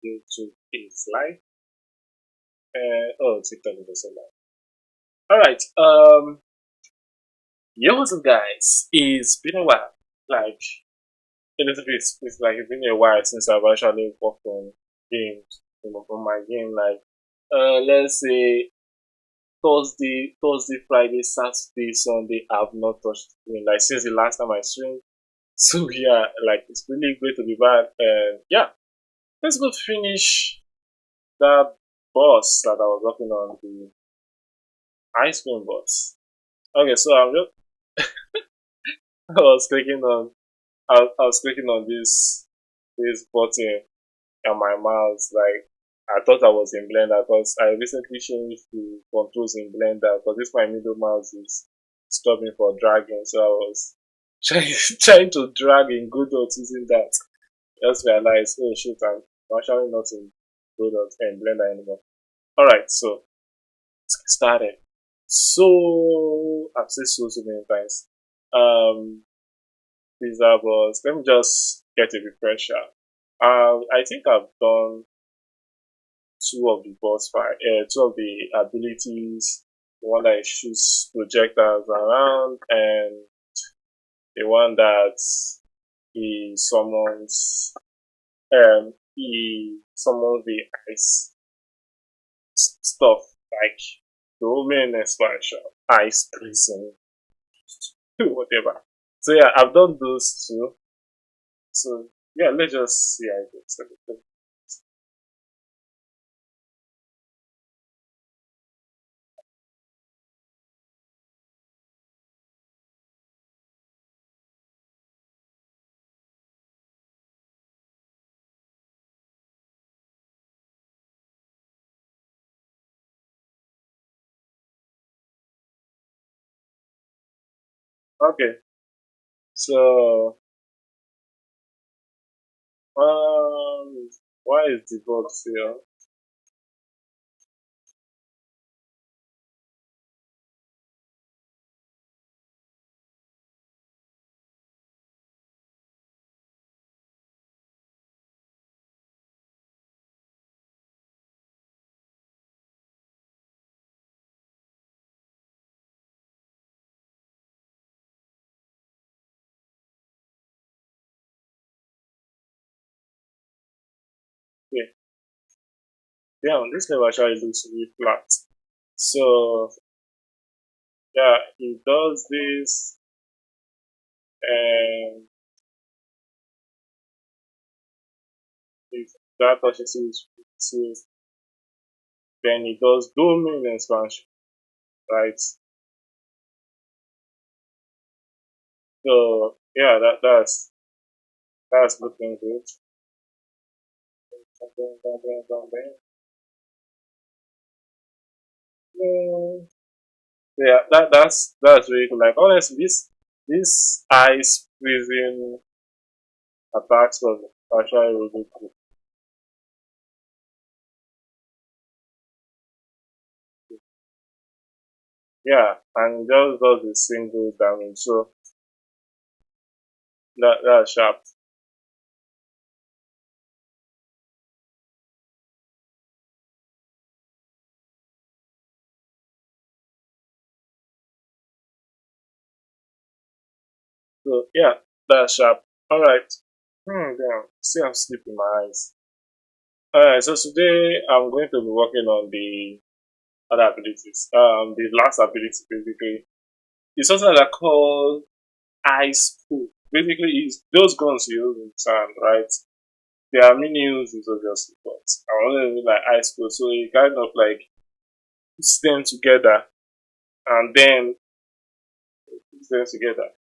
YouTube is live. Oh, TikTok is also live. All right. Yo, what's up, guys? It's been a while. Like a little bit. It's like it's been a while since I've actually worked on games. On my game, like let's say Thursday, Friday, Saturday, Sunday. I've not touched the game like since the last time I streamed. So yeah, like it's really great to be back. And yeah, let's go finish that boss that I was working on, the ice cream boss. Okay, so I'm just I was clicking on I was clicking on this button on my mouse. Like I thought I was in Blender because I recently changed the controls in Blender because this my middle mouse is stopping for dragging. So I was trying to drag in Godot using that. Just realized, oh shit, I'm actually not in Godot and Blender anymore. All right, so let's get started. So I've said so many times. Um, Pizza Boss. Let me just get a refresher. I think I've done two of the boss fight, two of the abilities. The one that shoots projectiles around, and the one that he summons the ice stuff like the whole main expansion, ice prison, whatever. So yeah, I've done those two. So yeah, let's just see how it goes. Okay, so why is the box here? Yeah, yeah, this level actually looks really flat. So yeah, he does this, and if that touches his, then he does domain expansion, right? So yeah, that's looking good. Yeah, that's really cool. Like honestly, this ice freezing attacks was actually really cool. Yeah, and just does a single damage, so that's sharp. So yeah, that's sharp. All right. Damn. See, I'm sleeping my eyes. All right. So today I'm going to be working on the other abilities. The last ability basically is something that called ice pool. Basically, it's those guns you use in sand, right? There are many uses obviously, but I want to like ice pool. So you kind of like puts them together and then puts them together.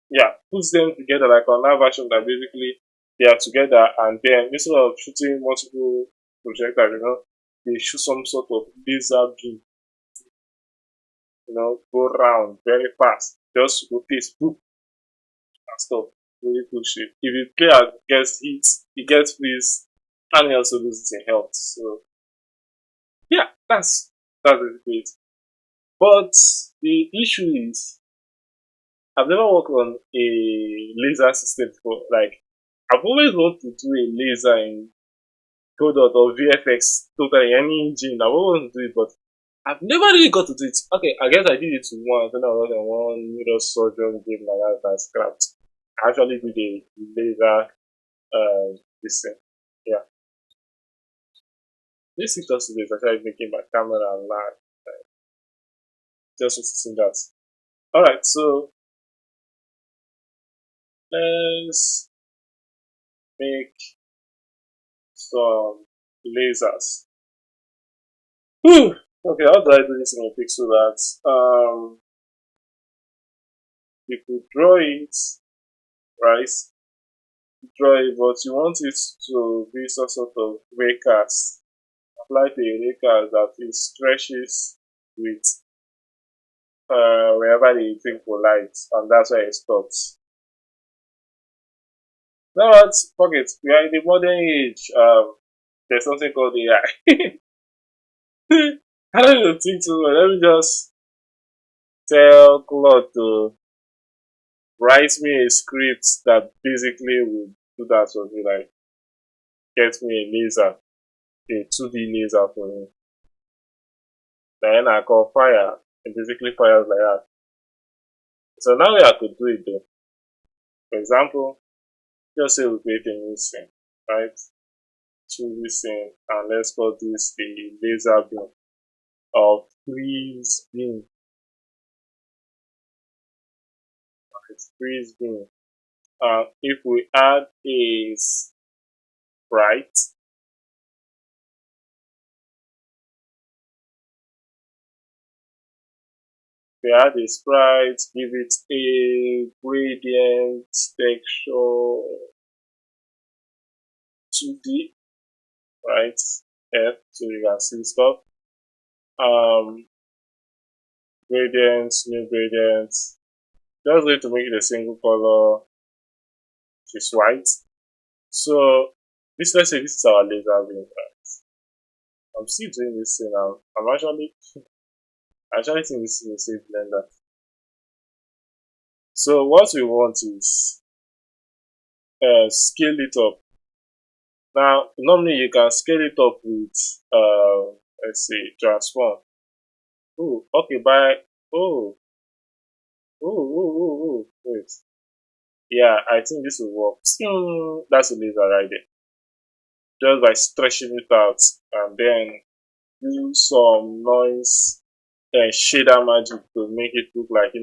Yeah, puts them together like on that version that basically they are together and then instead of shooting multiple projectiles, they shoot some sort of laser beam, go round very fast, just rotate, boop, and stuff. Really cool shit. If the player gets hit, he gets freeze, and he also loses in health. So yeah, that's basically it. But the issue is I've never worked on a laser system before. Like I've always wanted to do a laser in Godot or VFX, totally any engine. I've always wanted to do it, but I've never really got to do it. Okay, I guess I did it once when I was in one middle surgeon game like that I scrapped. I actually did a laser this thing. Yeah. This is just is actually making my camera lag. Just noticing that. Alright, so let's make some lasers. Whew. Okay, how do I do this in a pixel art? You could draw it, right? Draw it, but you want it to be some sort of raycast. Apply the raycast that it stretches with wherever the thing collides, and that's where it stops. Now let's forget. We are in the modern age. There's something called AI. I don't even think so. Let me just tell Claude to write me a script that basically will do that for me, like get me a laser, a 2D laser for me. Then I call fire, and basically fires like that. So now I could do it though. For example, just say we create a new scene, right? To this scene, and let's call this the laser beam of freeze beam. It's freeze beam. If we add a sprite, we add a sprite, give it a gradient texture 2D, right? F, so you can see stuff. Um, Gradients, new gradients. Just going to make it a single color, which is white. So this, let's say this is our laser beam, right? I'm still doing this thing now. I actually think this is a safe blender. So what we want is scale it up. Now, normally you can scale it up with, let's say, transform. Oh, okay, oh, wait. Yeah, I think this will work. That's a laser right there. Just by stretching it out and then do some noise and shader magic to make it look like,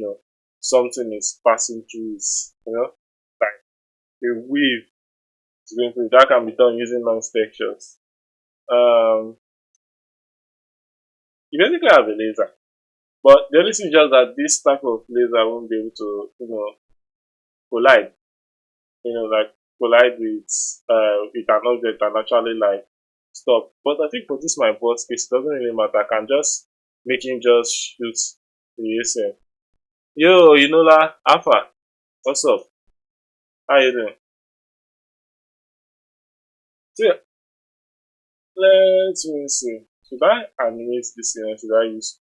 something is passing through like a wave is going through. That can be done using noise textures. Um, you basically have a laser. But the only thing is just that this type of laser won't be able to, collide. Like collide with an object and actually like stop. But I think for this my boss case, it doesn't really matter. I can just make him just shoot the ASM. Yo, la Alpha, what's up? How you doing? So yeah, let me see. Should I animate this thing or should I use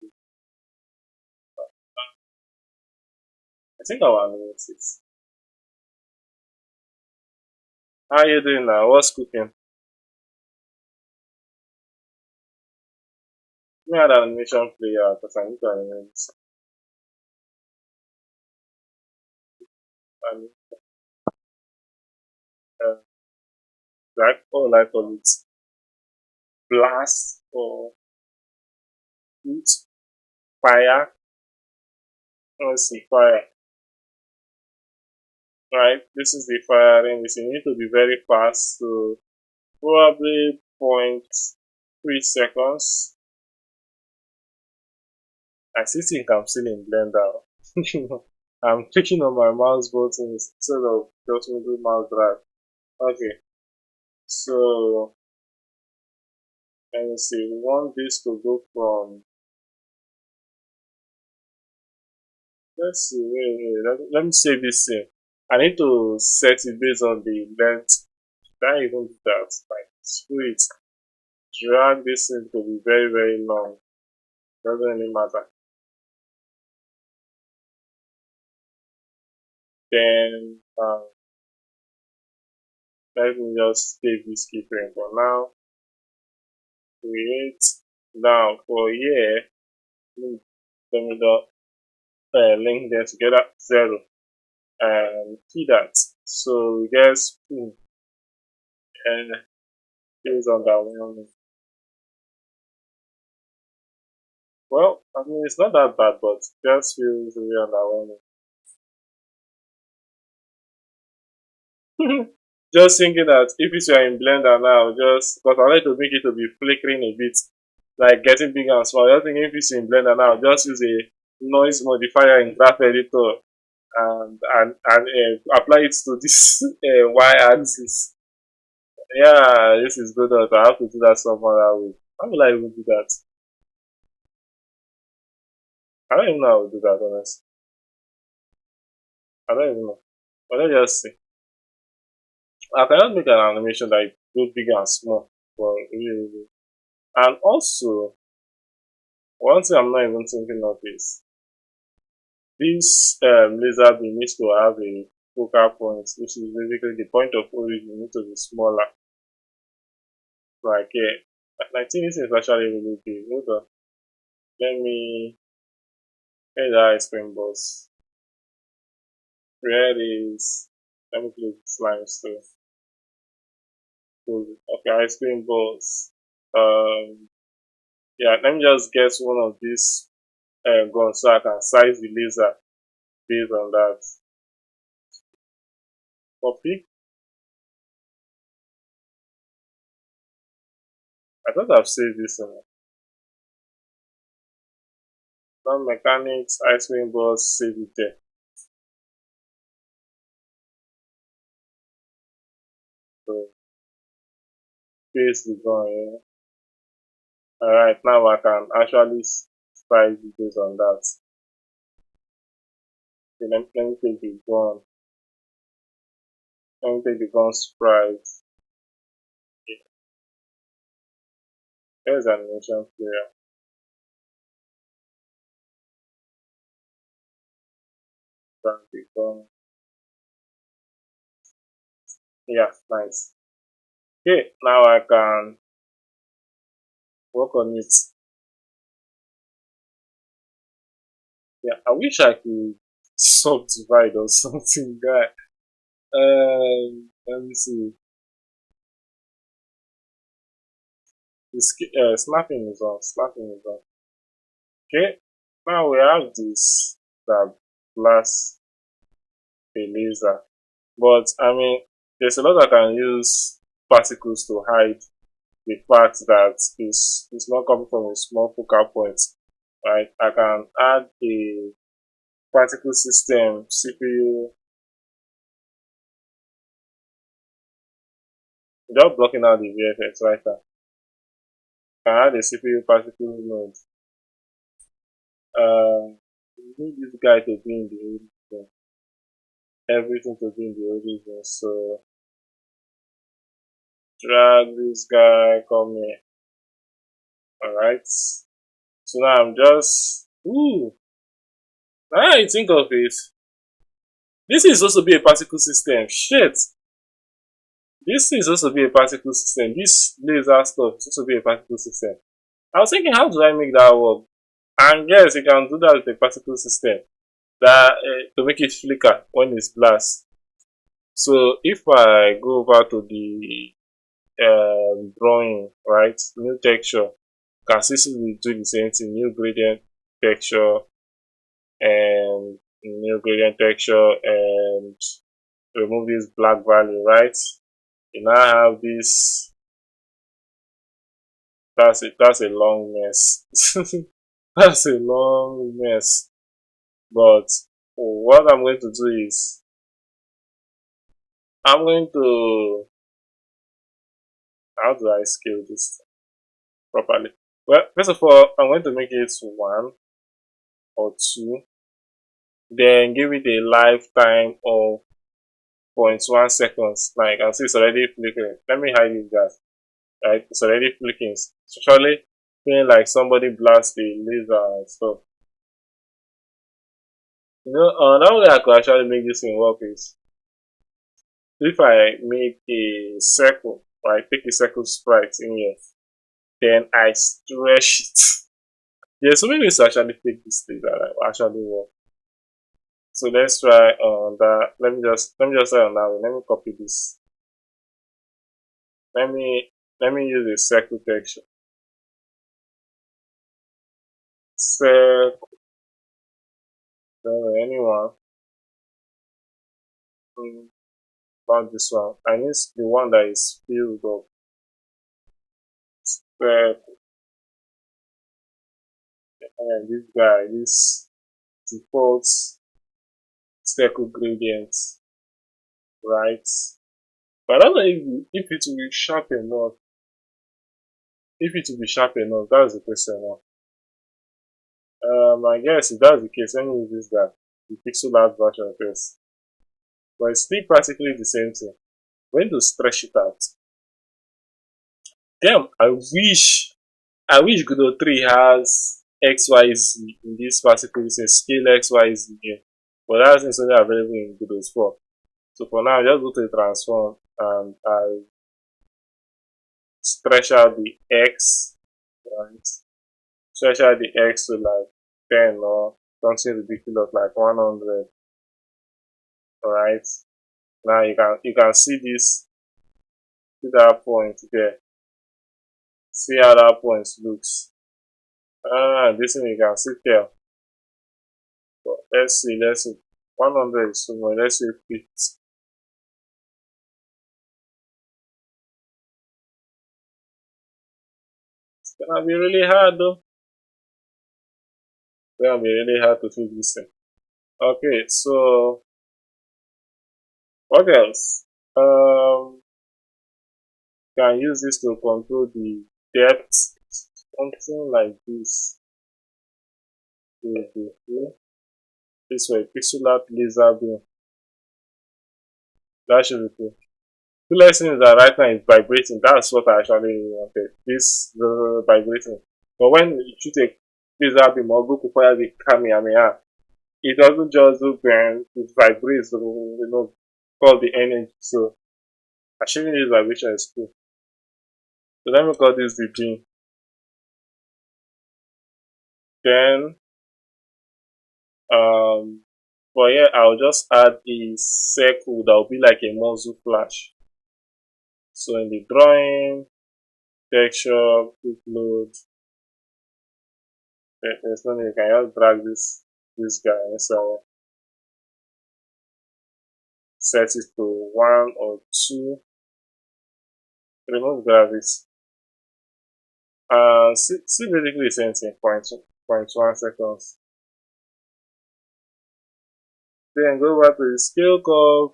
I think I'll animate it. How you doing now? What's cooking? Let me add an animation player because I need to animate. And uh, like all I call it blast or heat, fire. Let's see, fire. Right, this is the firing. You need to be very fast, so probably 0.3 seconds. I still think I'm still in Blender. I'm clicking on my mouse buttons instead of just moving mouse drag. Okay, so let me see. We want this to go from. Let's see. Let me save this thing. I need to set it based on the length. Can I even do that? Like, screw it. Drag this thing to be very, very long. Doesn't really matter. Then Let me just take this keyframe for now. Create. Now for here, let me link them together 0 and key that. So we get spoon and feels underwhelming. Well, I mean it's not that bad, but just feels really underwhelming. Just thinking that if it's you're in Blender now, just because I like to make it to be flickering a bit, like getting bigger and small. Just thinking if it's in Blender now, just use a noise modifier in Graph Editor and apply it to this y-axis. Yeah, this is good. But I have to do that some other way. How will I even do that? I don't even know how to do that, honestly. I don't even know. But let's just see. I cannot make an animation that is both big and small. But really. And also, one thing I'm not even thinking of is this laser beam needs to have a focal point, which is basically the point of origin needs to be smaller. Like here. I think this is actually really big. Hold on. Let me get the ice cream boss. Where is let me close the slime still. Okay, ice cream balls. Yeah, let me just get one of these guns so I can size the laser based on that. Copy. I thought I've saved this one. Some mechanics, ice cream balls, save it there. So paste the gun here. Alright, now I can actually size it based on that. Okay, let me take the gun. Let me take the gun sprite. There's animation player. Drag the gun. Yeah, nice. Okay, now I can work on it. Yeah, I wish I could subdivide or something, guy. Let me see. Snapping is on. Snapping is on. Okay, now we have this that blasts a laser. But I mean, there's a lot I can use particles to hide the fact that it's not coming from a small focal point. Right? I can add a particle system CPU, just blocking out the VFX right now. I can add a CPU particle node. We need this guy to be in the origin, everything to be in the origin. So drag this guy, come here. Alright. So now I'm just now I think of it. This is supposed to be a particle system. Shit. This is supposed to be a particle system. This laser stuff is supposed to be a particle system. I was thinking, how do I make that work? And yes, you can do that with a particle system that to make it flicker when it's blast. So if I go over to the drawing, right, new texture, can see do the same thing, new gradient texture and new gradient texture and remove this black value, right? You now have this. That's a long mess. That's a long mess. But what I'm going to do is I'm going to how do I scale this properly? Well, first of all, I'm going to make it 1 or 2, then give it a lifetime of 0.1 seconds. Like I can see it's already flickering. Let me hide it, guys. Right, it's already flicking. It's actually feeling like somebody blast the laser and stuff. You know, another way I could actually make this thing work is If I make a circle, or I take a circle sprite in here, then I stretch it. There's so many ways to actually take this thing that I actually work. So let's try on that. Let me just try on that one. Let me copy this. Let me let me use a circle texture. Circle anyone. Mm, About this one. I need the one that is filled up. Circle. And this guy, this default circle gradient, right? But I don't know if it will be sharp enough. If it will be sharp enough, that's the question now. I guess if that's the case, let me use this guy, the pixel art version first. But it's still practically the same thing. When to stretch it out. Damn, I wish Godot 3 has XYZ in this particular thing, scale XYZ here. But that's not only available in Godot 4. So for now, just go to the transform and I stretch out the X, right? Stretch out the X to like 10 or something ridiculous like 100. Alright. Now you can see this, see that point there. See how that point looks. This thing you can see there. But let's see. 100 is too much. Let's see 50. It's gonna be really hard though. It's gonna be really hard to fix this thing. Okay, so what else? Can use this to control the depth. Something like this. This way, pixel art laser beam. That should be cool. The lesson is that right now it's vibrating. That's what I actually wanted. This vibrating. But when you shoot a laser beam or go to fire the Kamehameha, it doesn't just do burn, it vibrates, call the energy. So achieving this vibration is cool. So let me call this the beam. Then for here I'll just add a circle that will be like a muzzle flash. So in the drawing, texture, quick load, there's no need, you can just drag this guy inside, set it to 1 or 2, remove graphics, and see basically the same thing, 0.1 seconds. Then go back to the scale curve,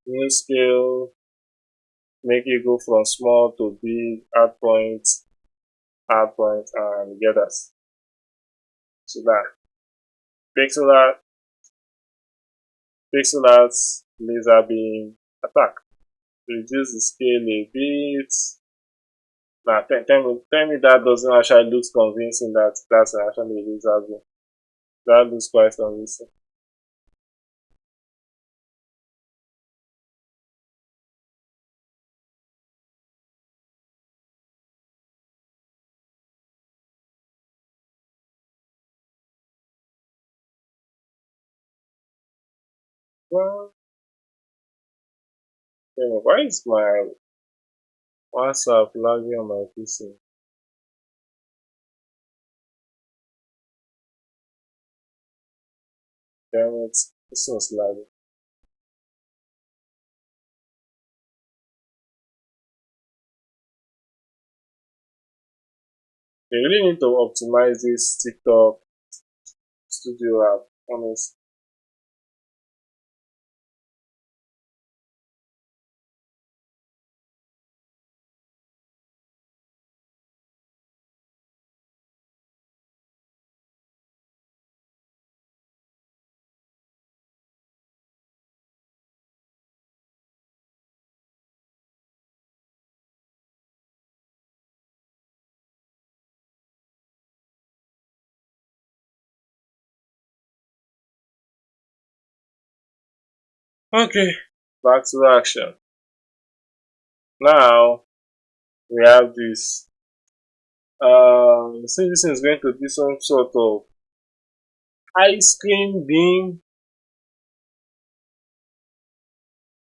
new scale, make it go from small to big, add points, and get us. So that pixel art, laser beam, attack. Reduce the scale a bit. Now, tell me that doesn't actually look convincing that that's actually a laser beam. That looks quite convincing. Well, why is my WhatsApp lagging on my PC? Damn it, this one's lagging. They really need to optimize this TikTok studio app, honestly. Okay, back to action. Now we have this. Since this is going to be some sort of ice cream beam,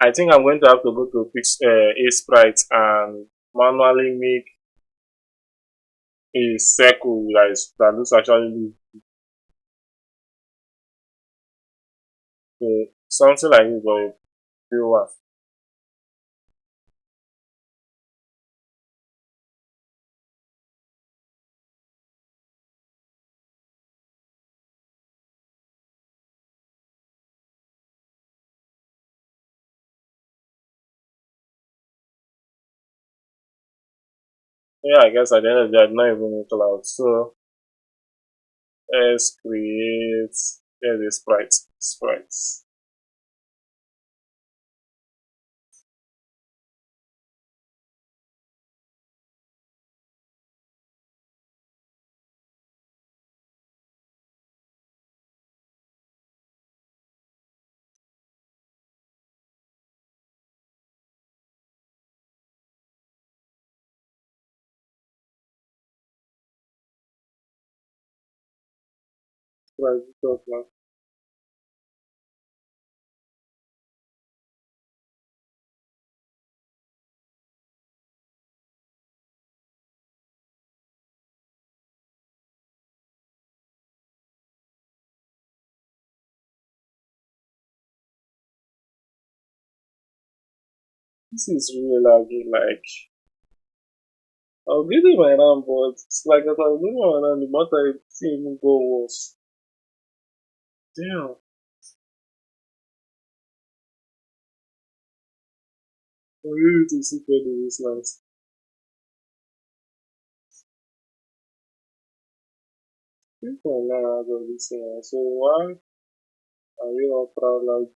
I think I'm going to have to go to fix a sprite and manually make a circle that looks actually something like this, but real one. Yeah, I guess at the end of the day, I did not even need cloud. So let's create a sprite. Sprites. Sprite. This is really lagging. Like I'll give it my RAM, but it's like as I'm giving my RAM, the more I see even go worse. Damn. I really need to see where this last. People are not out of this thing. So why are you all proud like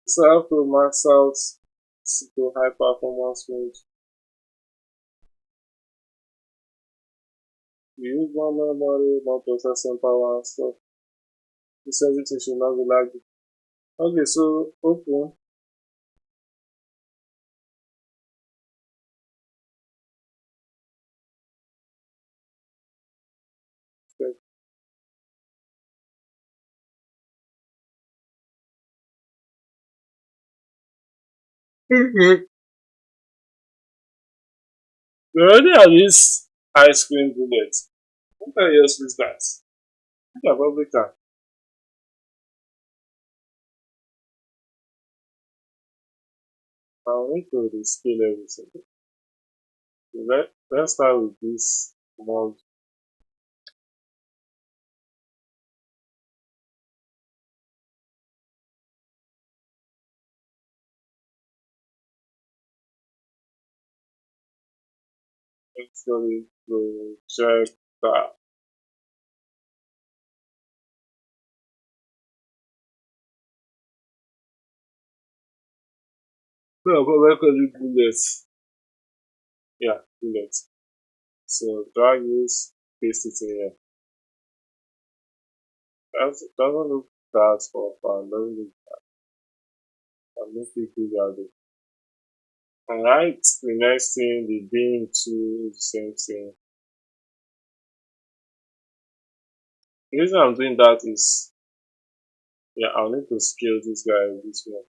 so I have to max out to high performance mode. You use more memory, more processing power and stuff. This everything should not be lagging. Okay, so open. We already have this ice cream bullet. What can you use that? I can probably can. I'll need to rescale everything. Let's start with this mug. Actually, project that. No, but we're calling bullets. Yeah, bullets. So drag this, paste it in here. Doesn't look that far. Doesn't look. I'm not too bad. Alright, the next thing, the being to the same thing. The reason I'm doing that is, yeah, I'll need to scale this guy with this one.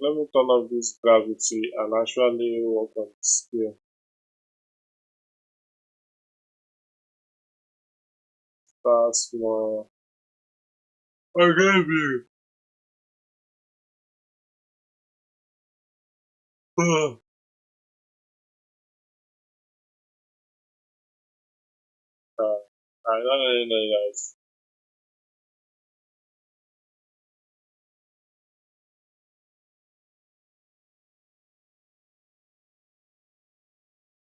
Let me turn off this gravity and actually work on the scale. That's more. Okay, big. I don't really know, guys.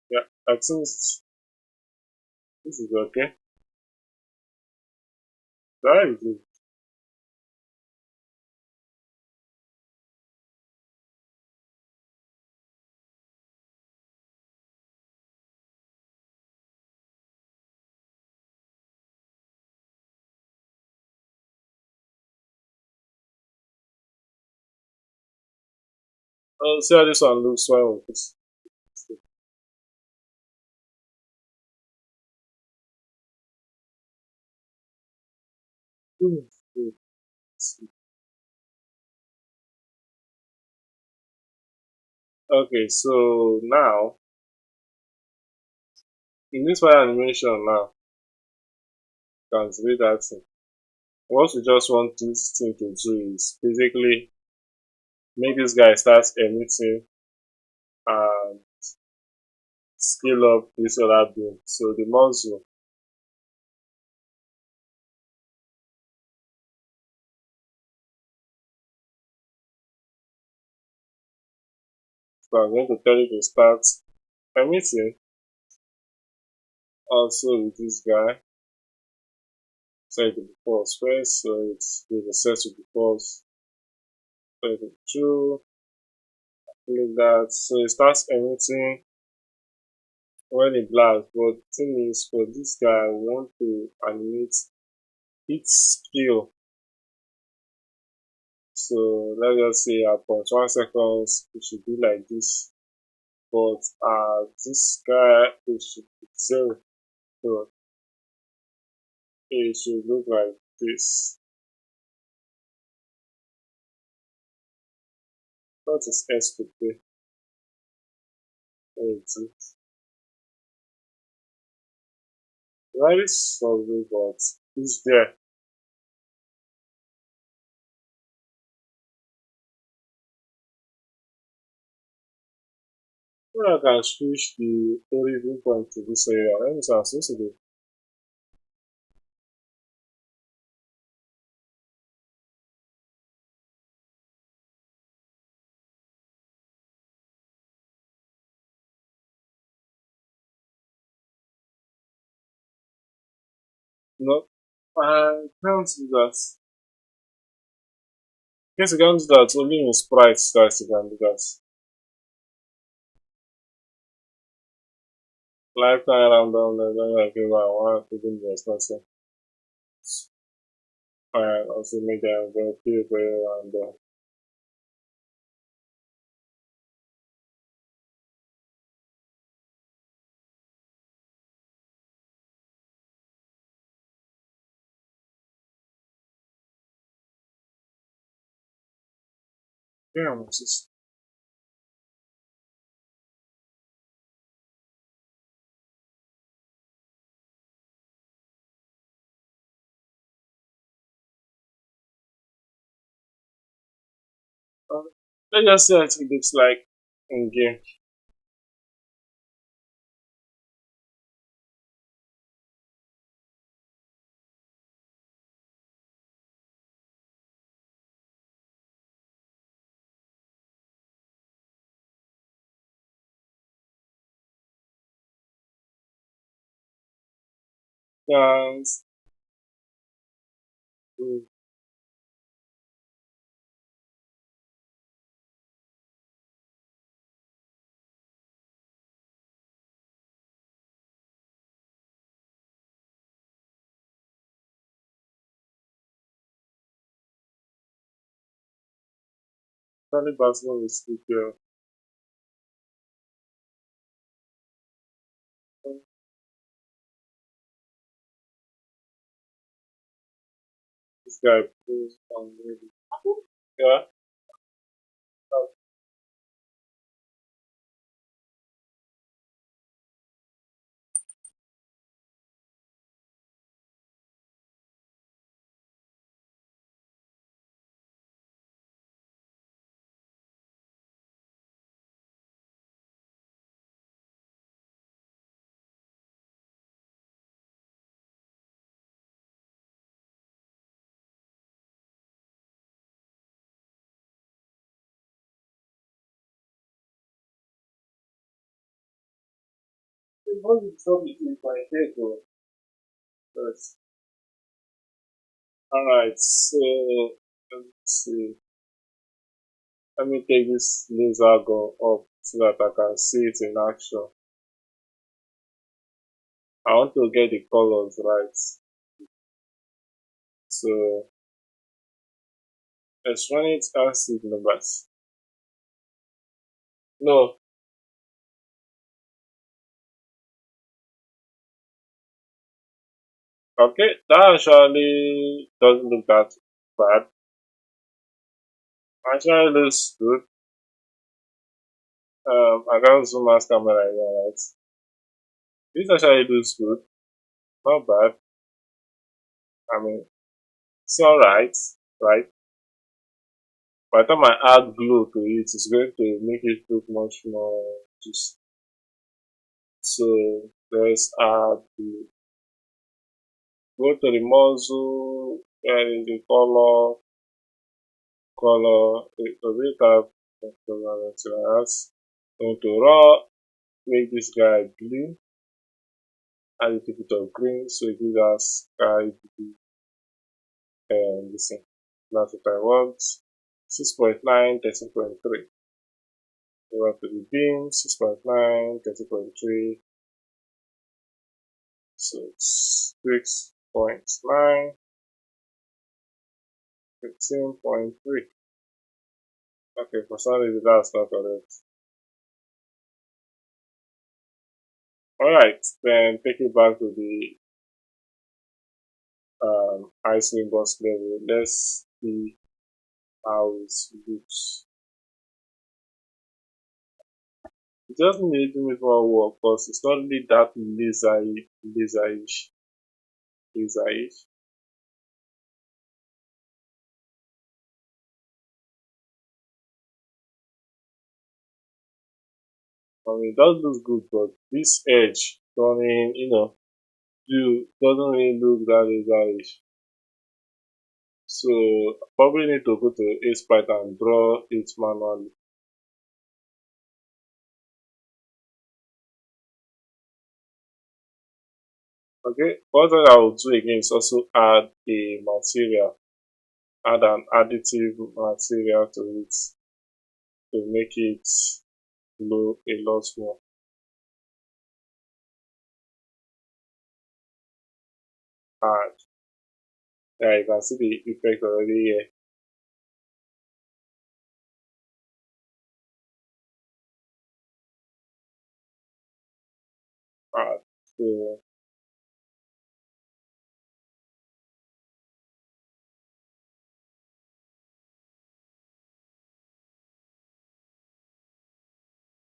Yeah, I think this is okay. That is it. See how this one looks when we put it. Okay, so now in this fire animation now, you can see that thing. What we just want this thing to do is basically make this guy start emitting and scale up this other beam. So the muzzle, so I'm going to tell you to start emitting also with this guy. Set the pulse first, so it's going to set to the pulse. Set it through, like that. So it starts emitting when it blasts. But the thing is, for this guy, I want to animate its scale. So let's just say at 0.1 seconds, it should be like this. But this guy, it should be zero. So it should look like this. That is SPP. Very sorry, but it's there. Well, I can switch the origin point to this area. Let me see how supposed to do. No, I can't do that. Yes, I can't do that. Only in sprites that you can do that. Lifetime random, then like if I want to do the expensive. I also make them very random. Yeah, it's just, uh, let's just say it looks like in game. And mm, probably basketball is still here. This guy plays on maybe. Yeah. What is trouble with my head though? First. Alright, so let's see. Let me take this laser gun up so that I can see it in action. I want to get the colors right. So let's run it and see the numbers. No, okay, that actually doesn't look that bad. Actually looks good. I got zoom out camera again, right? This actually looks good. Not bad. I mean, it's alright, right? By the time I add glow to it, it's going to make it look much more just so let's add the go to the muzzle, where is the color, the data color, going to raw, make this guy blue, add a little bit of green, so it gives us sky blue and this thing. That's what I want. 6.9, 13.3. Go back to the beam, 6.9, 13.3, so it's 6.9, 15.3. Okay, for some reason that's not correct. Alright, then take it back to the ice cream box level. Let's see how it looks. It doesn't need uniform work because it's not really that laserish, laserish. I mean, it does look good, but this edge turning, do doesn't really look that laserish. So probably need to go to Sprite and draw it manually. Okay, what I will do again is also add a material, add an additive material to it to make it glow a lot more. And yeah, you can see the effect already here. And so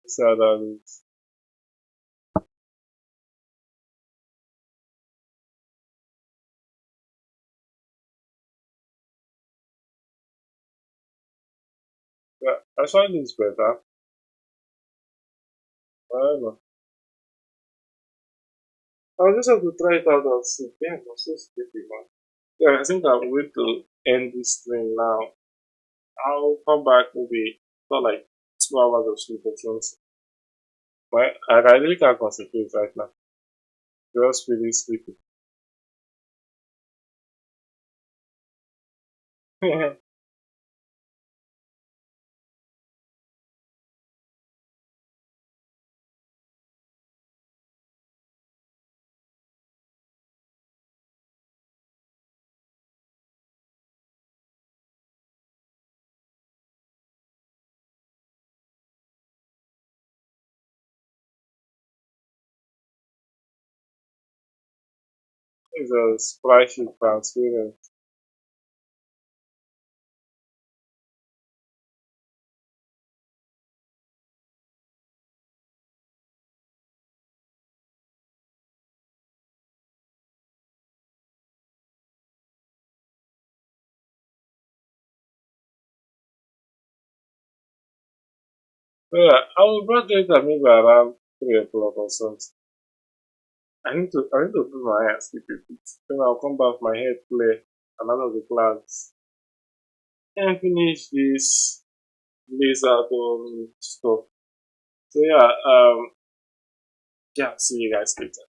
see how that looks. Yeah, actually looks better. I don't know. I'll just have to try it out and see. Damn, I'm so sleepy, man. Yeah, I think I'm going to end this stream now. I'll come back maybe not like 2 hours of sleep or something. But I really can't concentrate right now. Just really sleepy. It's a splashy transparent. Yeah, I will brought data maybe around 3 o'clock or something. I need to do my hair sleep a bit. Then I'll come back my head clear and out of the clouds and finish this laser dome stuff. So yeah, see you guys later.